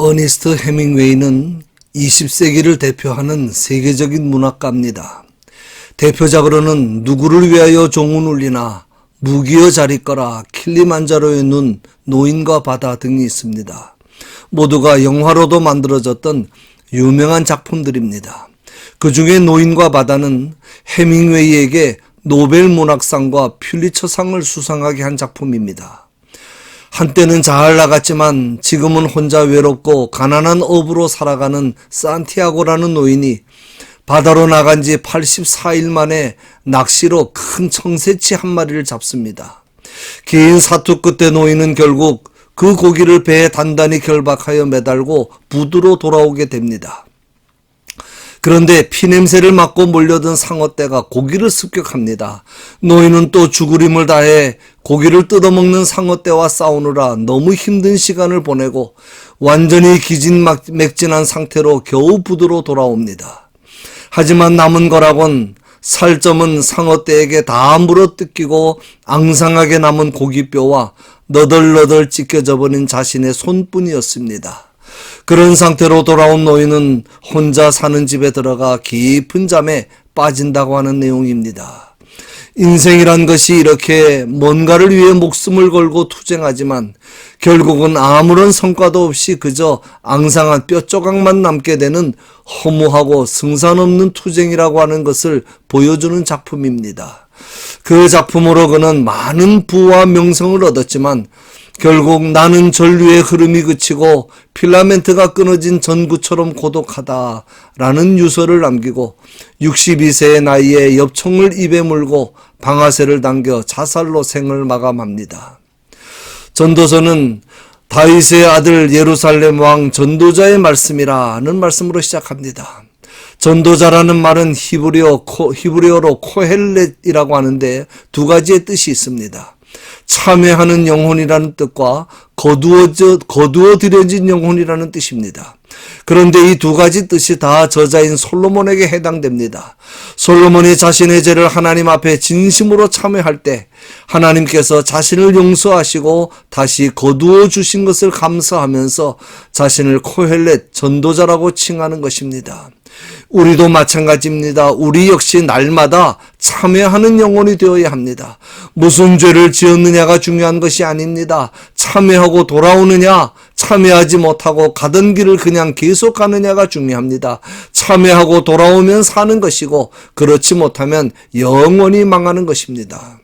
어니스트 해밍웨이는 20세기를 대표하는 세계적인 문학가입니다. 대표작으로는 누구를 위하여 종은 울리나, 무기여 잘 있거라, 킬리만자로의 눈, 노인과 바다 등이 있습니다. 모두가 영화로도 만들어졌던 유명한 작품들입니다. 그 중에 노인과 바다는 해밍웨이에게 노벨 문학상과 퓰리처상을 수상하게 한 작품입니다. 한때는 잘 나갔지만 지금은 혼자 외롭고 가난한 어부로 살아가는 산티아고라는 노인이 바다로 나간 지 84일 만에 낚시로 큰 청새치 한 마리를 잡습니다. 긴 사투 끝에 노인은 결국 그 고기를 배에 단단히 결박하여 매달고 부두로 돌아오게 됩니다. 그런데 피냄새를 맡고 몰려든 상어떼가 고기를 습격합니다. 노인은 또 죽을 힘을 다해 고기를 뜯어먹는 상어떼와 싸우느라 너무 힘든 시간을 보내고 완전히 기진맥진한 상태로 겨우 부두로 돌아옵니다. 하지만 남은 거라곤 살점은 상어떼에게 다 물어뜯기고 앙상하게 남은 고기뼈와 너덜너덜 찢겨져 버린 자신의 손뿐이었습니다. 그런 상태로 돌아온 노인은 혼자 사는 집에 들어가 깊은 잠에 빠진다고 하는 내용입니다. 인생이란 것이 이렇게 뭔가를 위해 목숨을 걸고 투쟁하지만 결국은 아무런 성과도 없이 그저 앙상한 뼈조각만 남게 되는 허무하고 승산 없는 투쟁이라고 하는 것을 보여주는 작품입니다. 그 작품으로 그는 많은 부와 명성을 얻었지만 결국 나는 전류의 흐름이 그치고 필라멘트가 끊어진 전구처럼 고독하다라는 유서를 남기고 62세의 나이에 엽총을 입에 물고 방아쇠를 당겨 자살로 생을 마감합니다. 전도서는 다윗의 아들 예루살렘 왕 전도자의 말씀이라는 말씀으로 시작합니다. 전도자라는 말은 히브리어로 코헬렛이라고 하는데 두 가지의 뜻이 있습니다. 참회하는 영혼이라는 뜻과 거두어들여진 영혼이라는 뜻입니다. 그런데 이 두 가지 뜻이 다 저자인 솔로몬에게 해당됩니다. 솔로몬이 자신의 죄를 하나님 앞에 진심으로 참회할 때 하나님께서 자신을 용서하시고 다시 거두어 주신 것을 감사하면서 자신을 코헬렛 전도자라고 칭하는 것입니다. 우리도 마찬가지입니다. 우리 역시 날마다 참회하는 영혼이 되어야 합니다. 무슨 죄를 지었느냐가 중요한 것이 아닙니다. 참회하고 돌아오느냐, 참회하지 못하고 가던 길을 그냥 계속 가느냐가 중요합니다. 참회하고 돌아오면 사는 것이고 그렇지 못하면 영원히 망하는 것입니다.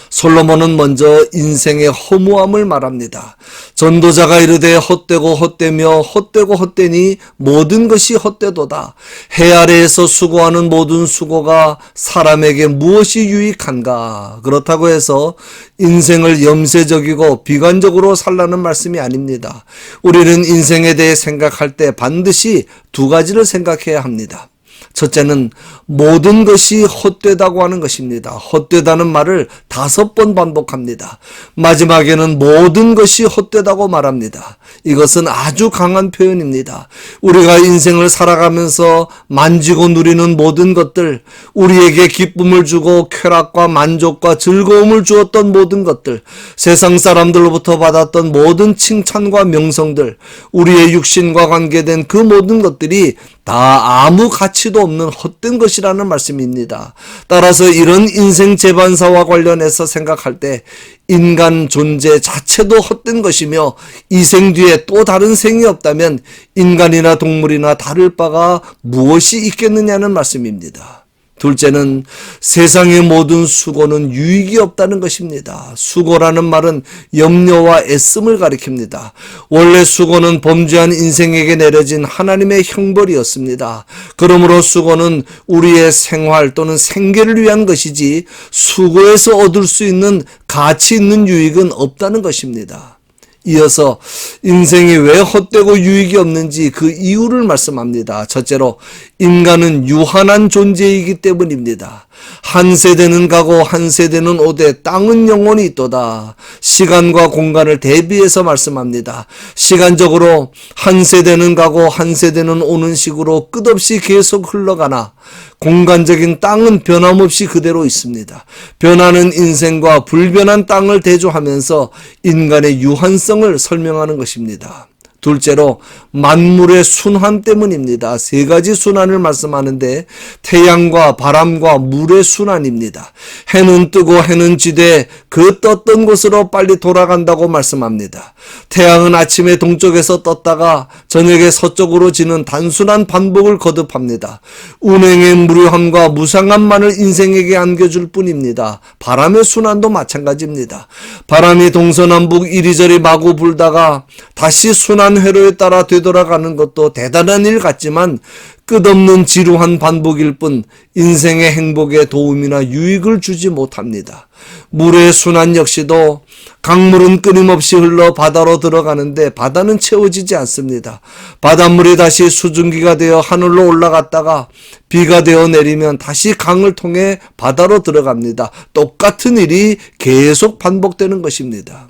솔로몬은 먼저 인생의 허무함을 말합니다. 전도자가 이르되 헛되고 헛되며 헛되고 헛되니 모든 것이 헛되도다. 해 아래에서 수고하는 모든 수고가 사람에게 무엇이 유익한가. 그렇다고 해서 인생을 염세적이고 비관적으로 살라는 말씀이 아닙니다. 우리는 인생에 대해 생각할 때 반드시 두 가지를 생각해야 합니다. 첫째는 모든 것이 헛되다고 하는 것입니다. 헛되다는 말을 5번 반복합니다. 마지막에는 모든 것이 헛되다고 말합니다. 이것은 아주 강한 표현입니다. 우리가 인생을 살아가면서 만지고 누리는 모든 것들, 우리에게 기쁨을 주고 쾌락과 만족과 즐거움을 주었던 모든 것들, 세상 사람들로부터 받았던 모든 칭찬과 명성들, 우리의 육신과 관계된 그 모든 것들이 다 아무 가치도 없는 헛된 것이라는 말씀입니다. 따라서 이런 인생 재반사와 관련해서 생각할 때 인간 존재 자체도 헛된 것이며 이 생 뒤에 또 다른 생이 없다면 인간이나 동물이나 다를 바가 무엇이 있겠느냐는 말씀입니다. 둘째는 세상의 모든 수고는 유익이 없다는 것입니다. 수고라는 말은 염려와 애씀을 가리킵니다. 원래 수고는 범죄한 인생에게 내려진 하나님의 형벌이었습니다. 그러므로 수고는 우리의 생활 또는 생계를 위한 것이지 수고에서 얻을 수 있는 가치 있는 유익은 없다는 것입니다. 이어서 인생이 왜 헛되고 유익이 없는지 그 이유를 말씀합니다. 첫째로 인간은 유한한 존재이기 때문입니다. 한 세대는 가고 한 세대는 오되 땅은 영원히 있도다. 시간과 공간을 대비해서 말씀합니다. 시간적으로 한 세대는 가고 한 세대는 오는 식으로 끝없이 계속 흘러가나 공간적인 땅은 변함없이 그대로 있습니다. 변하는 인생과 불변한 땅을 대조하면서 인간의 유한성을 설명하는 것입니다. 둘째로 만물의 순환 때문입니다. 세 가지 순환을 말씀하는데 태양과 바람과 물의 순환입니다. 해는 뜨고 해는 지되 그 떴던 곳으로 빨리 돌아간다고 말씀합니다. 태양은 아침에 동쪽에서 떴다가 저녁에 서쪽으로 지는 단순한 반복을 거듭합니다. 운행의 무료함과 무상함만을 인생에게 안겨줄 뿐입니다. 바람의 순환도 마찬가지입니다. 바람이 동서남북 이리저리 마구 불다가 다시 순환 회로에 따라 되돌아가는 것도 대단한 일 같지만 끝없는 지루한 반복일 뿐 인생의 행복에 도움이나 유익을 주지 못합니다. 물의 순환 역시도 강물은 끊임없이 흘러 바다로 들어가는데 바다는 채워지지 않습니다. 바닷물이 다시 수증기가 되어 하늘로 올라갔다가 비가 되어 내리면 다시 강을 통해 바다로 들어갑니다. 똑같은 일이 계속 반복되는 것입니다.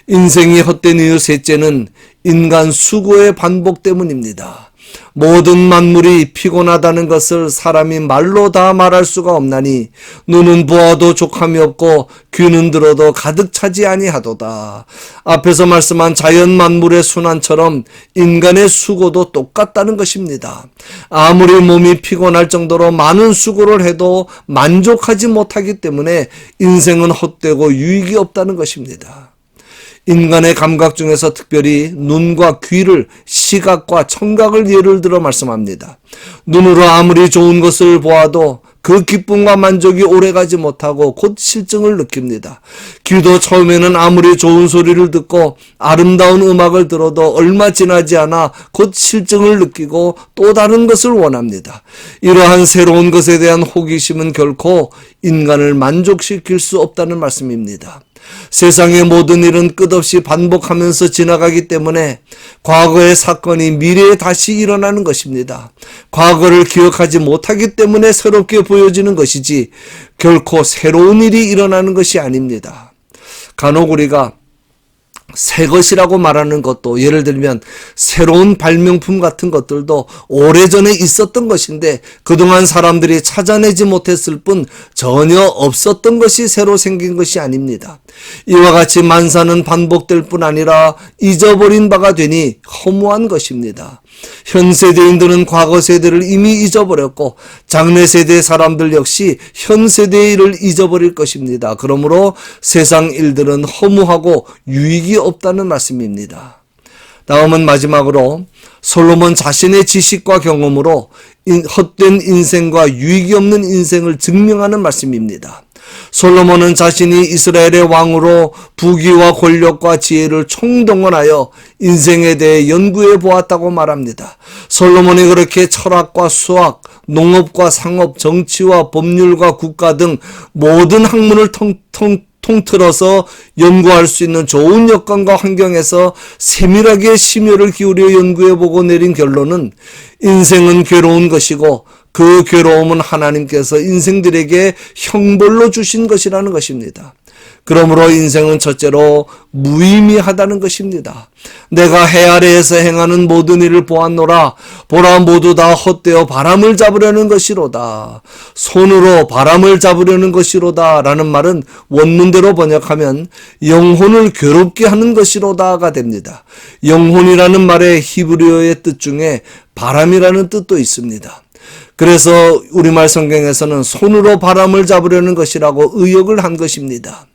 인생이 헛된 이유 셋째는 인간 수고의 반복 때문입니다. 모든 만물이 피곤하다는 것을 사람이 말로 다 말할 수가 없나니 눈은 보아도 족함이 없고 귀는 들어도 가득 차지 아니하도다. 앞에서 말씀한 자연 만물의 순환처럼 인간의 수고도 똑같다는 것입니다. 아무리 몸이 피곤할 정도로 많은 수고를 해도 만족하지 못하기 때문에 인생은 헛되고 유익이 없다는 것입니다. 인간의 감각 중에서 특별히 눈과 귀를 시각과 청각을 예를 들어 말씀합니다. 눈으로 아무리 좋은 것을 보아도 그 기쁨과 만족이 오래가지 못하고 곧 실증을 느낍니다. 귀도 처음에는 아무리 좋은 소리를 듣고 아름다운 음악을 들어도 얼마 지나지 않아 곧 실증을 느끼고 또 다른 것을 원합니다. 이러한 새로운 것에 대한 호기심은 결코 인간을 만족시킬 수 없다는 말씀입니다. 세상의 모든 일은 끝없이 반복하면서 지나가기 때문에 과거의 사건이 미래에 다시 일어나는 것입니다. 과거를 기억하지 못하기 때문에 새롭게 보여지는 것이지 결코 새로운 일이 일어나는 것이 아닙니다. 간혹 우리가 새 것이라고 말하는 것도 예를 들면 새로운 발명품 같은 것들도 오래전에 있었던 것인데 그동안 사람들이 찾아내지 못했을 뿐 전혀 없었던 것이 새로 생긴 것이 아닙니다. 이와 같이 만사는 반복될 뿐 아니라 잊어버린 바가 되니 허무한 것입니다. 현 세대인들은 과거 세대를 이미 잊어버렸고 장래 세대 사람들 역시 현 세대의 일을 잊어버릴 것입니다. 그러므로 세상 일들은 허무하고 유익이 없다는 말씀입니다. 다음은 마지막으로 솔로몬 자신의 지식과 경험으로 헛된 인생과 유익이 없는 인생을 증명하는 말씀입니다. 솔로몬은 자신이 이스라엘의 왕으로 부귀와 권력과 지혜를 총동원하여 인생에 대해 연구해 보았다고 말합니다. 솔로몬이 그렇게 철학과 수학, 농업과 상업, 정치와 법률과 국가 등 모든 학문을 통틀어서 연구할 수 있는 좋은 여건과 환경에서 세밀하게 심혈을 기울여 연구해보고 내린 결론은 인생은 괴로운 것이고 그 괴로움은 하나님께서 인생들에게 형벌로 주신 것이라는 것입니다. 그러므로 인생은 첫째로 무의미하다는 것입니다. 내가 해 아래에서 행하는 모든 일을 보았노라. 보라 모두 다 헛되어 바람을 잡으려는 것이로다. 손으로 바람을 잡으려는 것이로다 라는 말은 원문대로 번역하면 영혼을 괴롭게 하는 것이로다가 됩니다. 영혼이라는 말의 히브리어의 뜻 중에 바람이라는 뜻도 있습니다. 그래서 우리말 성경에서는 손으로 바람을 잡으려는 것이라고 의역을 한 것입니다.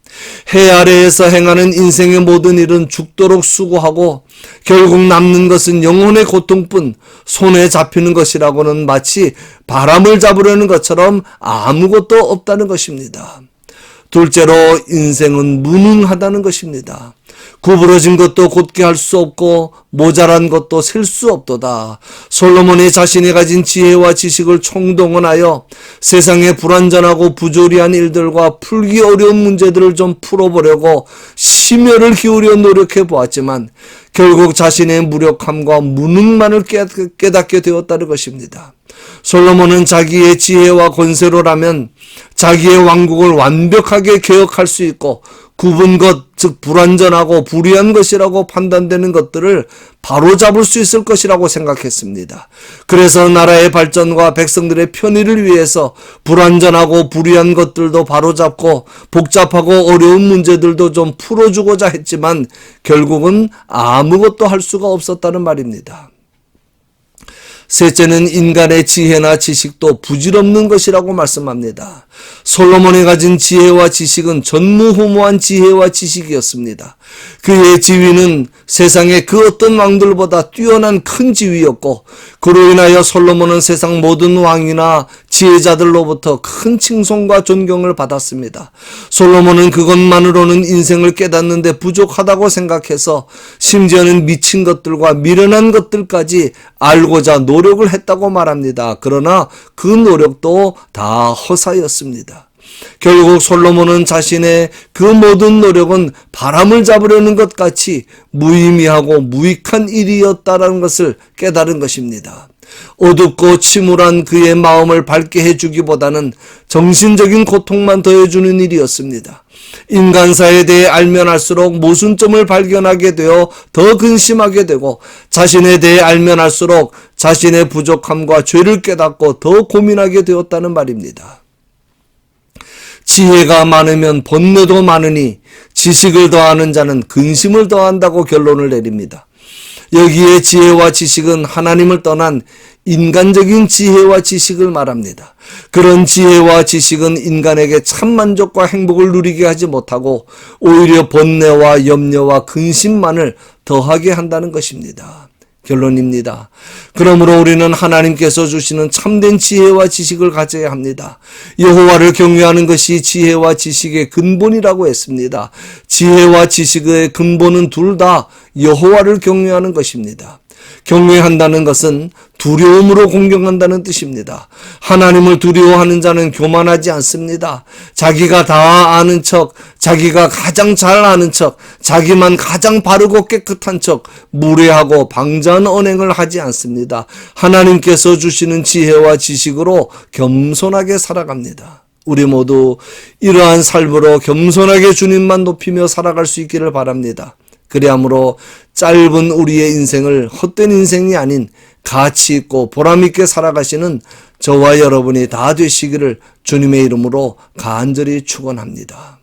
해 아래에서 행하는 인생의 모든 일은 죽도록 수고하고 결국 남는 것은 영혼의 고통뿐 손에 잡히는 것이라고는 마치 바람을 잡으려는 것처럼 아무것도 없다는 것입니다. 둘째로 인생은 무능하다는 것입니다. 구부러진 것도 곧게 할 수 없고 모자란 것도 셀 수 없도다. 솔로몬이 자신이 가진 지혜와 지식을 총동원하여 세상의 불완전하고 부조리한 일들과 풀기 어려운 문제들을 좀 풀어보려고 심혈을 기울여 노력해 보았지만 결국 자신의 무력함과 무능만을 깨닫게 되었다는 것입니다. 솔로몬은 자기의 지혜와 권세로라면 자기의 왕국을 완벽하게 개혁할 수 있고 굽은 것, 즉 불완전하고 불의한 것이라고 판단되는 것들을 바로잡을 수 있을 것이라고 생각했습니다. 그래서 나라의 발전과 백성들의 편의를 위해서 불완전하고 불의한 것들도 바로잡고 복잡하고 어려운 문제들도 좀 풀어주고자 했지만 결국은 아무것도 할 수가 없었다는 말입니다. 셋째는 인간의 지혜나 지식도 부질없는 것이라고 말씀합니다. 솔로몬이 가진 지혜와 지식은 전무후무한 지혜와 지식이었습니다. 그의 지위는 세상의 그 어떤 왕들보다 뛰어난 큰 지위였고 그로 인하여 솔로몬은 세상 모든 왕이나 지혜자들로부터 큰 칭송과 존경을 받았습니다. 솔로몬은 그것만으로는 인생을 깨닫는데 부족하다고 생각해서 심지어는 미친 것들과 미련한 것들까지 알고자 노력을 했다고 말합니다. 그러나 그 노력도 다 허사였습니다. 결국 솔로몬은 자신의 그 모든 노력은 바람을 잡으려는 것 같이 무의미하고 무익한 일이었다는 것을 깨달은 것입니다. 어둡고 침울한 그의 마음을 밝게 해주기보다는 정신적인 고통만 더해주는 일이었습니다. 인간사에 대해 알면 알수록 모순점을 발견하게 되어 더 근심하게 되고 자신에 대해 알면 알수록 자신의 부족함과 죄를 깨닫고 더 고민하게 되었다는 말입니다. 지혜가 많으면 번뇌도 많으니 지식을 더하는 자는 근심을 더한다고 결론을 내립니다. 여기에 지혜와 지식은 하나님을 떠난 인간적인 지혜와 지식을 말합니다. 그런 지혜와 지식은 인간에게 참 만족과 행복을 누리게 하지 못하고 오히려 번뇌와 염려와 근심만을 더하게 한다는 것입니다. 결론입니다. 그러므로 우리는 하나님께서 주시는 참된 지혜와 지식을 가져야 합니다. 여호와를 경외하는 것이 지혜와 지식의 근본이라고 했습니다. 지혜와 지식의 근본은 둘 다 여호와를 경외하는 것입니다. 경외한다는 것은 두려움으로 공경한다는 뜻입니다. 하나님을 두려워하는 자는 교만하지 않습니다. 자기가 다 아는 척, 자기가 가장 잘 아는 척, 자기만 가장 바르고 깨끗한 척 무례하고 방자한 언행을 하지 않습니다. 하나님께서 주시는 지혜와 지식으로 겸손하게 살아갑니다. 우리 모두 이러한 삶으로 겸손하게 주님만 높이며 살아갈 수 있기를 바랍니다. 그리하므로 짧은 우리의 인생을 헛된 인생이 아닌 가치 있고 보람 있게 살아가시는 저와 여러분이 다 되시기를 주님의 이름으로 간절히 축원합니다.